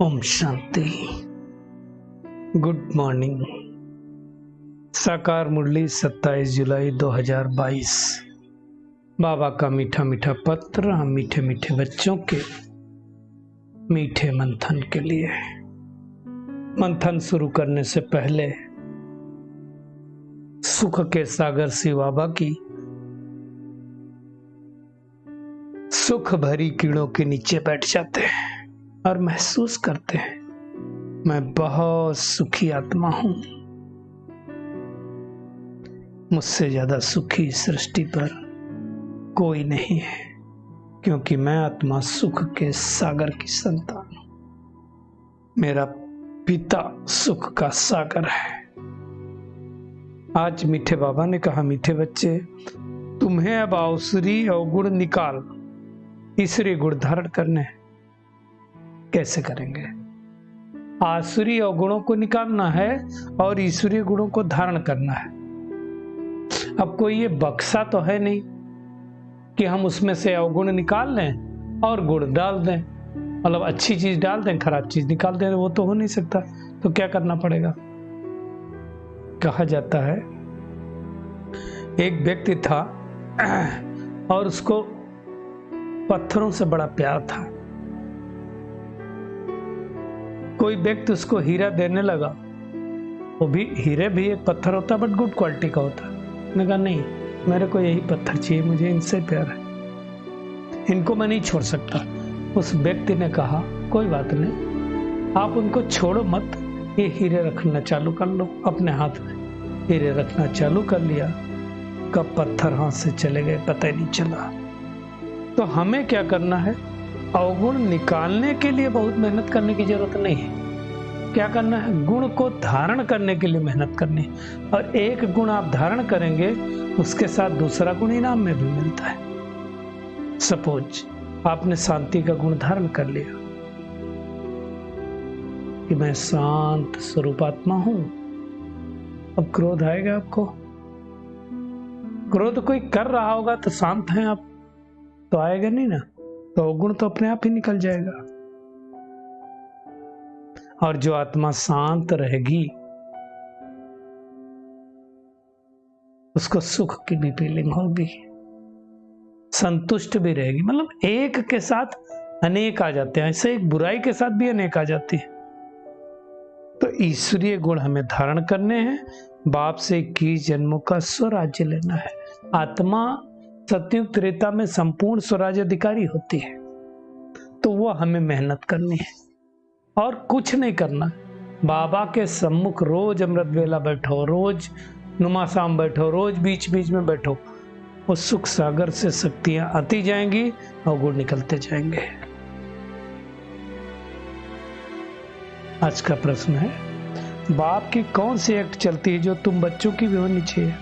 Om Shanti. Good morning. साकार मुरली 27 जुलाई 2022। बाबा का मीठा मीठा पत्र हम मीठे मीठे बच्चों के मीठे मंथन के लिए। मंथन शुरू करने से पहले सुख के सागर शिव बाबा की सुख भरी कीड़ों के नीचे बैठ जाते हैं और महसूस करते हैं, मैं बहुत सुखी आत्मा हूं। मुझसे ज्यादा सुखी सृष्टि पर कोई नहीं है, क्योंकि मैं आत्मा सुख के सागर की संतान हूं। मेरा पिता सुख का सागर है। आज मीठे बाबा ने कहा, मीठे बच्चे, तुम्हें अब आसुरी अवगुण निकाल ईश्वरीय गुण धारण करने हैं। कैसे करेंगे? आसुरी अवगुणों को निकालना है और ईश्वरीय गुणों को धारण करना है। अब कोई ये बक्सा तो है नहीं कि हम उसमें से अवगुण निकाल लें और गुण डाल दें, मतलब अच्छी चीज डाल दें खराब चीज निकाल दें। वो तो हो नहीं सकता। तो क्या करना पड़ेगा? कहा जाता है एक व्यक्ति था और उसको पत्थरों से बड़ा प्यार था। कोई व्यक्ति उसको हीरा देने लगा, वो भी हीरे भी एक पत्थर होता बट गुड क्वालिटी का होता। मैंने कहा नहीं, मेरे को यही पत्थर चाहिए, मुझे इनसे प्यार है, इनको मैं नहीं छोड़ सकता। उस व्यक्ति ने कहा कोई बात नहीं, आप उनको छोड़ो मत, ये हीरे रखना चालू कर लो। अपने हाथ में हीरे रखना चालू कर लिया, कब पत्थर हाथ से चले गए पता ही नहीं चला। तो हमें क्या करना है? अवगुण निकालने के लिए बहुत मेहनत करने की जरूरत नहीं है। क्या करना है? गुण को धारण करने के लिए मेहनत करनी है। और एक गुण आप धारण करेंगे, उसके साथ दूसरा गुण इनाम में भी मिलता है। सपोज आपने शांति का गुण धारण कर लिया कि मैं शांत स्वरूप आत्मा हूं। अब क्रोध आएगा आपको? क्रोध कोई कर रहा होगा तो शांत हैं आप, तो आएगा नहीं ना। तो अवगुण तो अपने आप ही निकल जाएगा। और जो आत्मा शांत रहेगी उसको सुख की भी फीलिंग होगी, संतुष्ट भी रहेगी। मतलब एक के साथ अनेक आ जाते हैं, ऐसे एक बुराई के साथ भी अनेक आ जाती है। तो ईश्वरीय गुण हमें धारण करने हैं। बाप से 21 जन्मों का स्वराज्य लेना है। आत्मा सतयुग त्रेता में संपूर्ण स्वराज्य अधिकारी होती है। तो वो हमें मेहनत करनी है और कुछ नहीं करना। बाबा के सम्मुख रोज अमृत वेला बैठो, रोज नुमासाम बैठो, रोज बीच बीच में बैठो। उस सुख सागर से शक्तियां आती जाएंगी और गुण निकलते जाएंगे। आज का प्रश्न है, बाप की कौन सी एक्ट चलती है जो तुम बच्चों की भी होनी चाहिए?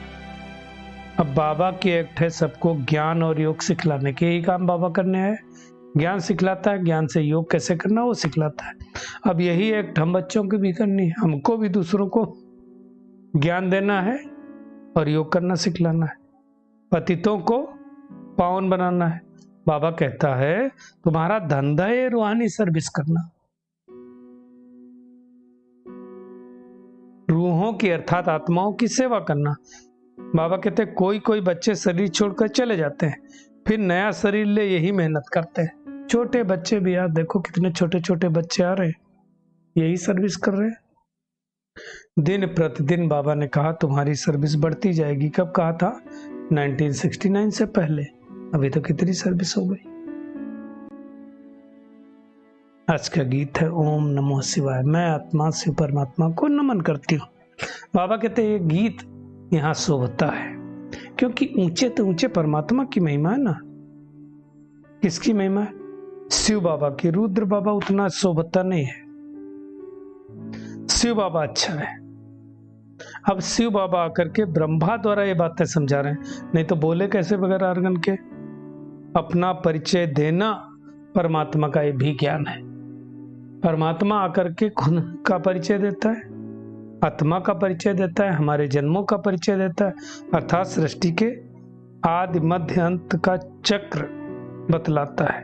अब बाबा की एक्ट है सबको ज्ञान और योग सिखलाने के। यही काम बाबा करने आए। ज्ञान सिखलाता है, ज्ञान से योग कैसे करना वो सिखलाता है। अब यही एक्ट हम बच्चों की भी करनी है। हमको भी दूसरों को ज्ञान देना है और योग करना सिखलाना है। पतितों को पावन बनाना है। बाबा कहता है तुम्हारा धंधा है रूहानी सर्विस करना, रूहों की अर्थात आत्माओं की सेवा करना। बाबा कहते हैं कोई कोई बच्चे शरीर छोड़कर चले जाते हैं, फिर नया शरीर ले यही मेहनत करते हैं। छोटे बच्चे भी, यार देखो कितने छोटे छोटे बच्चे आ रहे हैं, यही सर्विस कर रहे हैं। दिन प्रतिदिन बाबा ने कहा तुम्हारी सर्विस बढ़ती जाएगी। कब कहा था? 1969 से पहले। अभी तो कितनी सर्विस हो गई। आज का गीत है ओम नमो शिवाय। मैं आत्मा शिव परमात्मा को नमन करती हूँ। बाबा कहते हैं ये गीत यहाँ शोभता है क्योंकि ऊंचे तो ऊंचे परमात्मा की महिमा है ना। किसकी महिमा है? शिव बाबा की। रुद्र बाबा उतना शोभता नहीं है, शिव बाबा अच्छा है। अब शिव बाबा आकर के ब्रह्मा द्वारा ये बातें समझा रहे हैं, नहीं तो बोले कैसे बगैर आर्गन के? अपना परिचय देना परमात्मा का ये भी ज्ञान है। परमात्मा आकर के खुद का परिचय देता है, आत्मा का परिचय देता है, हमारे जन्मों का परिचय देता है, अर्थात सृष्टि के आदि मध्य अंत का चक्र बतलाता है।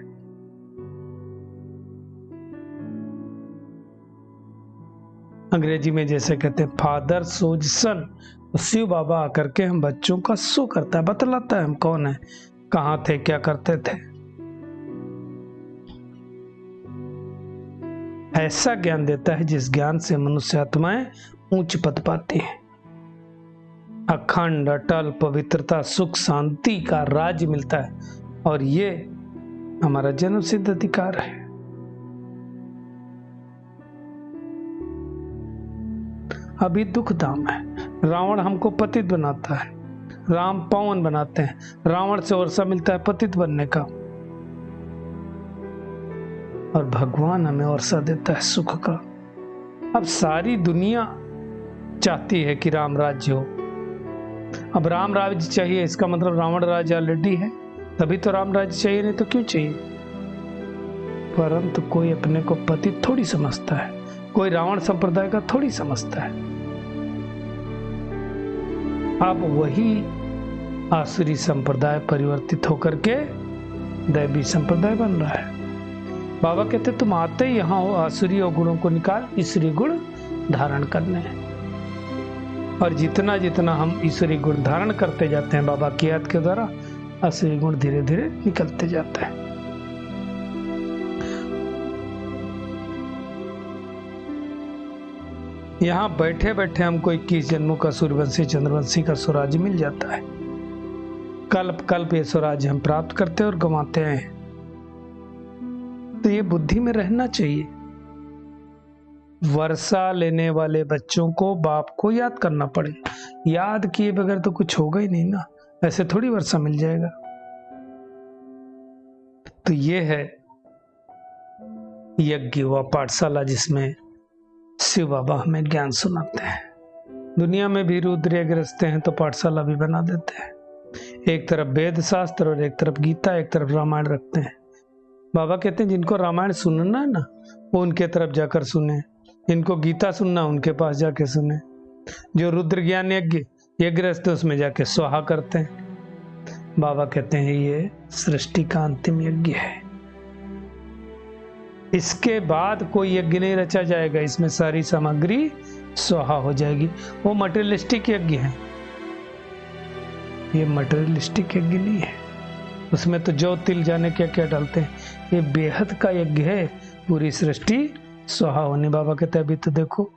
अंग्रेजी में जैसे कहते हैं फादर सोज सन, तो शिव बाबा आकर के हम बच्चों का शो करता है, बतलाता है हम कौन है, कहाँ थे, क्या करते थे। ऐसा ज्ञान देता है जिस ज्ञान से मनुष्य आत्माएं ऊंच पद पाती है। अखंड अटल पवित्रता सुख शांति का राज मिलता है, और ये हमारा जन्म सिद्ध अधिकार है। अभी दुख धाम है, रावण हमको पतित बनाता है, राम पावन बनाते हैं, रावण से वर्षा मिलता है पतित बनने का, और भगवान हमें वर्षा देता है सुख का। अब सारी दुनिया चाहती है कि राम राज्य हो। अब राम राज्य चाहिए, इसका मतलब रावण राज्य ऑलरेडी है, तभी तो राम राज्य चाहिए, नहीं तो क्यों चाहिए। परंतु कोई अपने को पतित थोड़ी समझता है, कोई रावण संप्रदाय का थोड़ी समझता है। अब वही आसुरी संप्रदाय परिवर्तित होकर के दैवी संप्रदाय बन रहा है। बाबा कहते तुम आते ही यहाँ हो आसुरी और गुणों को निकाल ईश्वरी गुण धारण करने। और जितना जितना हम ईश्वरी गुण धारण करते जाते हैं बाबा की याद के द्वारा, आसुरी गुण धीरे धीरे निकलते जाते हैं। यहाँ बैठे बैठे हमको 21 जन्मों का सूर्यवंशी चंद्रवंशी का स्वराज्य मिल जाता है। कल्प कल्प ये स्वराज्य हम प्राप्त करते और गंवाते हैं। तो ये बुद्धि में रहना चाहिए। वर्षा लेने वाले बच्चों को बाप को याद करना पड़े, याद किए बगैर तो कुछ होगा ही नहीं ना, ऐसे थोड़ी वर्षा मिल जाएगा। तो ये है यज्ञ व पाठशाला जिसमें शिव बाबा हमें ज्ञान सुनाते हैं। दुनिया में भी रुद्र यज्ञ रचते हैं तो पाठशाला भी बना देते हैं। एक तरफ वेद शास्त्र और एक तरफ गीता, एक तरफ रामायण रखते हैं। बाबा कहते हैं जिनको रामायण सुनना है ना वो उनके तरफ जाकर सुने, इनको गीता सुनना उनके पास जाके सुने। जो रुद्र ज्ञान यज्ञ रचते उसमें जाके स्वाहा करते हैं। बाबा कहते हैं ये सृष्टि का अंतिम यज्ञ है, इसके बाद कोई यज्ञ नहीं रचा जाएगा, इसमें सारी सामग्री स्वाहा हो जाएगी। वो मटेरियलिस्टिक यज्ञ है, ये मटेरियलिस्टिक यज्ञ नहीं है। उसमें तो जो तिल जाने क्या क्या डालते हैं, ये बेहद का यज्ञ है, पूरी सृष्टि स्वाहा होने। बाबा कहते हैं अभी तो देखो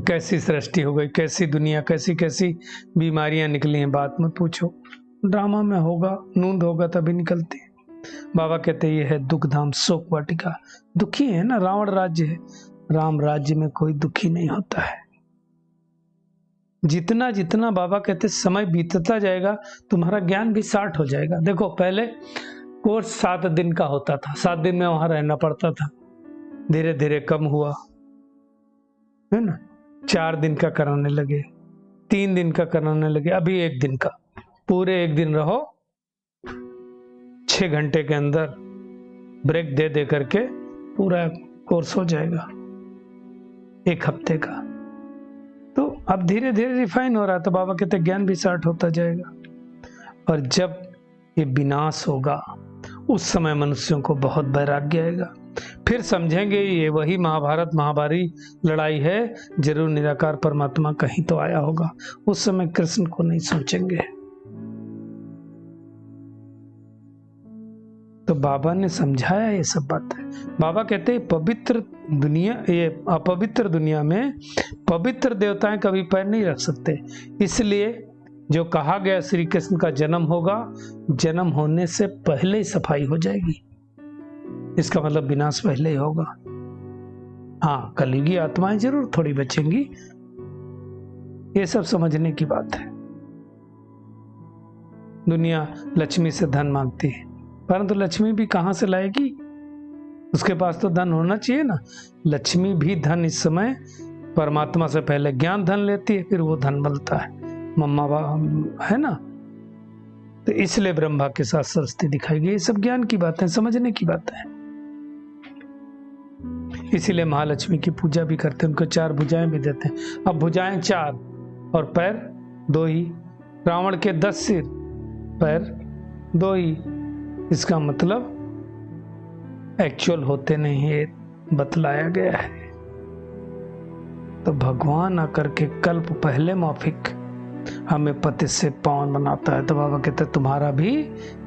कैसी सृष्टि हो गई, कैसी दुनिया, कैसी कैसी बीमारियां निकली हैं, बात मत पूछो। ड्रामा में होगा, नूंद होगा तभी निकलती है। बाबा कहते ये है दुख धाम शोक वाटिका। दुखी है ना, रावण राज्य है, राम राज्य में कोई दुखी नहीं होता है। जितना जितना बाबा कहते समय बीतता जाएगा तुम्हारा ज्ञान भी 60 हो जाएगा। देखो पहले कोर्स 7 दिन का होता था, 7 दिन में वहां रहना पड़ता था, धीरे धीरे कम हुआ है ना, 4 दिन का कराने लगे, 3 दिन का कराने लगे, अभी 1 दिन का। पूरे 1 दिन रहो, 6 घंटे के अंदर ब्रेक दे दे करके पूरा कोर्स हो जाएगा 1 हफ्ते का। तो अब धीरे धीरे रिफाइन हो रहा है, तो बाबा कहते ज्ञान भी 60 होता जाएगा। और जब ये विनाश होगा उस समय मनुष्यों को बहुत वैराग्य आएगा, फिर समझेंगे ये वही महाभारत महाभारी लड़ाई है, जरूर निराकार परमात्मा कहीं तो आया होगा। उस समय कृष्ण को नहीं सोचेंगे। तो बाबा ने समझाया ये सब बात है। बाबा कहते हैं पवित्र दुनिया, ये अपवित्र दुनिया में पवित्र देवताएं कभी पैर नहीं रख सकते। इसलिए जो कहा गया श्री कृष्ण का जन्म होगा, जन्म होने से पहले ही सफाई हो जाएगी, इसका मतलब विनाश पहले ही होगा। हाँ, कलयुगी आत्माएं जरूर थोड़ी बचेंगी, ये सब समझने की बात है। दुनिया लक्ष्मी से धन मांगती है, परंतु लक्ष्मी भी कहां से लाएगी, उसके पास तो धन होना चाहिए ना। लक्ष्मी भी धन इस समय परमात्मा से पहले ज्ञान धन लेती है, फिर वो धन मिलता है, मम्मा है ना। तो इसलिए ब्रह्मा के साथ सरस्वती दिखाई गई। ये सब ज्ञान की बातें, समझने की बातें हैं। इसीलिए महालक्ष्मी की पूजा भी करते हैं, उनको 4 भुजाएं भी देते हैं। अब भुजाएं 4 और पैर 2 ही। रावण के 10 सिर, पैर 2 ही। इसका मतलब एक्चुअल होते नहीं है, बतलाया गया है। तो भगवान आकर के कल्प पहले मौफिक हमें पति से पावन बनाता है। तो बाबा कहते तुम्हारा भी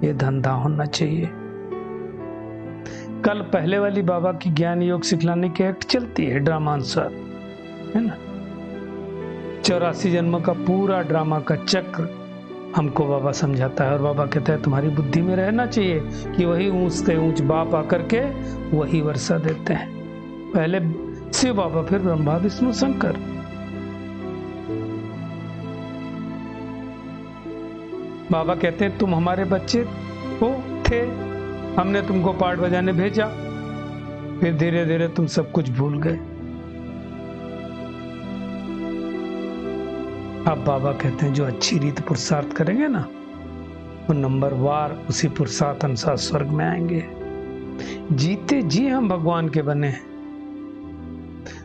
ये धंधा होना चाहिए। कल पहले वाली बाबा की ज्ञान योग सिखलाने की एक्ट चलती है ड्रामानुसार, है ना। 84 जन्म का पूरा ड्रामा का चक्र हमको बाबा समझाता है। और बाबा कहता है तुम्हारी बुद्धि में रहना चाहिए कि वही ऊंच से ऊंच बाप आकर के वही वर्षा देते हैं। पहले शिव बाबा, फिर ब्रह्मा विष्णु शंकर। बाबा कहते हैं तुम हमारे बच्चे हो थे, हमने तुमको पाठ बजाने भेजा, फिर धीरे धीरे तुम सब कुछ भूल गए। अब बाबा कहते हैं जो अच्छी रीत पुरुषार्थ करेंगे ना, वो नंबर वार उसी पुरुषार्थ अनुसार स्वर्ग में आएंगे। जीते जी हम भगवान के बने हैं।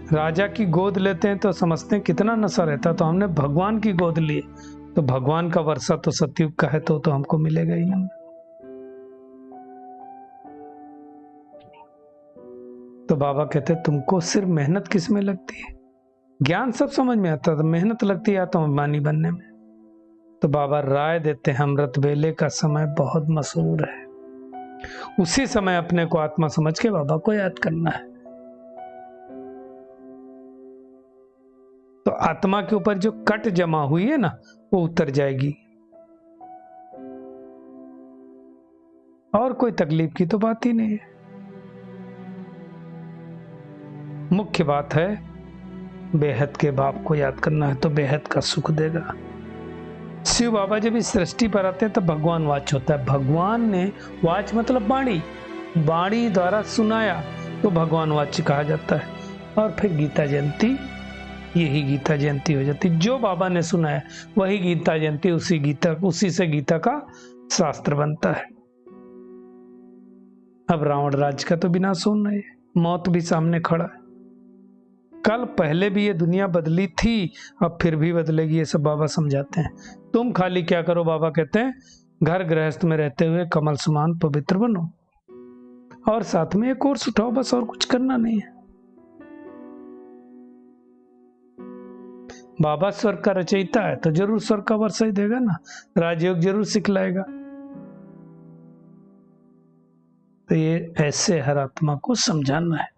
राजा की गोद लेते हैं तो समझते हैं कितना नशा रहता, तो हमने भगवान की गोद ली, तो भगवान का वर्षा तो सतयुग का है, तो हमको मिलेगा ही नहीं। तो बाबा कहते तुमको सिर्फ मेहनत किस में लगती है? ज्ञान सब समझ में आता, तो मेहनत लगती है आत्मअभिमानी बनने में। तो बाबा राय देते हैं अमृत वेले का समय बहुत मशहूर है, उसी समय अपने को आत्मा समझ के बाबा को याद करना है। तो आत्मा के ऊपर जो कट जमा हुई है ना, वो उतर जाएगी, और कोई तकलीफ की तो बात ही नहीं है। मुख्य बात है बेहद के बाप को याद करना है, तो बेहद का सुख देगा। शिव बाबा जब इस सृष्टि पर आते हैं तो भगवान वाच होता है। भगवान ने, वाच मतलब वाणी, वाणी द्वारा सुनाया तो भगवान वाच कहा जाता है। और फिर गीता जयंती, यही गीता जयंती हो जाती। जो बाबा ने सुनाया वही गीता जयंती, उसी से गीता का शास्त्र बनता है। अब रावण राज का तो विनाश होना है, मौत भी सामने खड़ा है। कल पहले भी ये दुनिया बदली थी, अब फिर भी बदलेगी, ये सब बाबा समझाते हैं। तुम खाली क्या करो, बाबा कहते हैं घर गृहस्थ में रहते हुए कमल समान पवित्र बनो, और साथ में एक कोर्स उठाओ, बस, और कुछ करना नहीं है। बाबा स्वर्ग का रचयिता है तो जरूर स्वर्ग का वर्षा ही देगा ना, राजयोग जरूर सिखलाएगा। तो ये ऐसे हर आत्मा को समझाना है।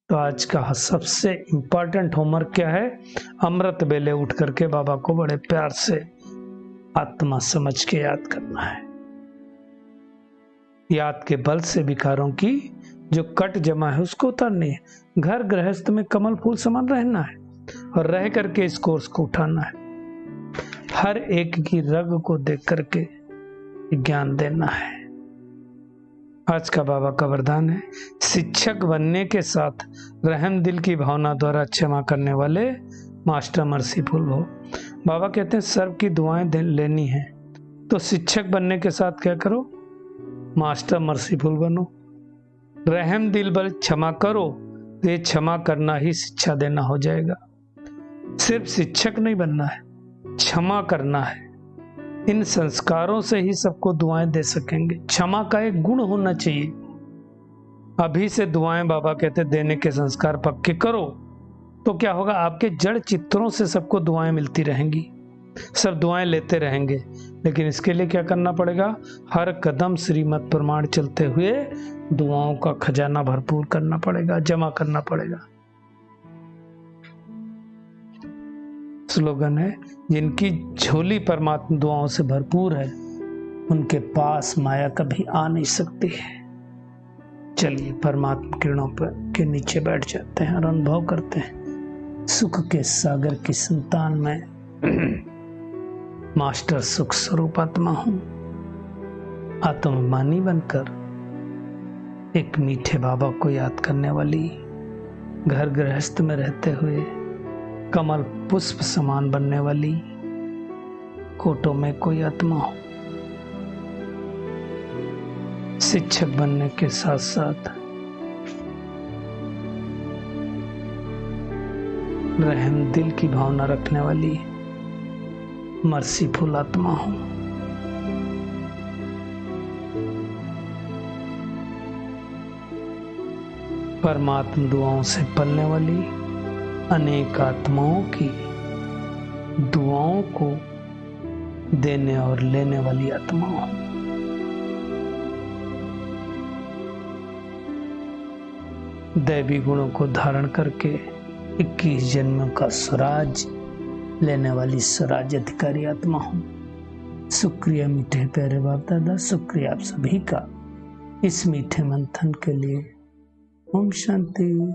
तो आज का सबसे इंपॉर्टेंट होमवर्क क्या है? अमृत बेले उठ करके बाबा को बड़े प्यार से आत्मा समझ के याद करना है। याद के बल से विकारों की जो कट जमा है उसको उतारनी है। घर गृहस्थ में कमल फूल समान रहना है, और रह करके इस कोर्स को उठाना है। हर एक की रग को देख करके ज्ञान देना है। आज का बाबा का वरदान है, शिक्षक बनने के साथ रहम दिल की भावना द्वारा क्षमा करने वाले मास्टर मर्सीफुल हो। बाबा कहते हैं सर्व की दुआएं लेनी है, तो शिक्षक बनने के साथ क्या करो? मास्टर मर्सीफुल बनो। रहम दिल बल क्षमा करो, तो ये क्षमा करना ही शिक्षा देना हो जाएगा। सिर्फ शिक्षक नहीं बनना है, क्षमा करना है। इन संस्कारों से ही सबको दुआएं दे सकेंगे। क्षमा का एक गुण होना चाहिए। अभी से दुआएं बाबा कहते देने के संस्कार पक्के करो, तो क्या होगा? आपके जड़ चित्रों से सबको दुआएं मिलती रहेंगी, सब दुआएं लेते रहेंगे। लेकिन इसके लिए क्या करना पड़ेगा? हर कदम श्रीमत प्रमाण चलते हुए दुआओं का खजाना भरपूर करना पड़ेगा, जमा करना पड़ेगा। स्लोगन है, जिनकी झोली परमात्मा दुआओं से भरपूर है, उनके पास माया कभी आ नहीं सकती है। चलिए परमात्मा किरणों पर के नीचे बैठ जाते हैं और अनुभव करते हैं सुख के सागर की संतान में मास्टर सुख स्वरूप आत्मा हूं। आत्ममानी बनकर एक मीठे बाबा को याद करने वाली, घर गृहस्थ में रहते हुए कमल पुष्प समान बनने वाली कोटों में कोई आत्मा हो। शिक्षक बनने के साथ साथ रहम दिल की भावना रखने वाली मर्सीफुल आत्मा हो। परमात्मा दुआओं से पलने वाली अनेक आत्माओं की दुआओं को देने और लेने वाली आत्मा हूं। दैवी गुणों को धारण करके 21 जन्मों का स्वराज लेने वाली स्वराज अधिकारी आत्मा हूं। शुक्रिया मीठे प्यारे बाप दादा, शुक्रिया आप सभी का इस मीठे मंथन के लिए। ओम शांति।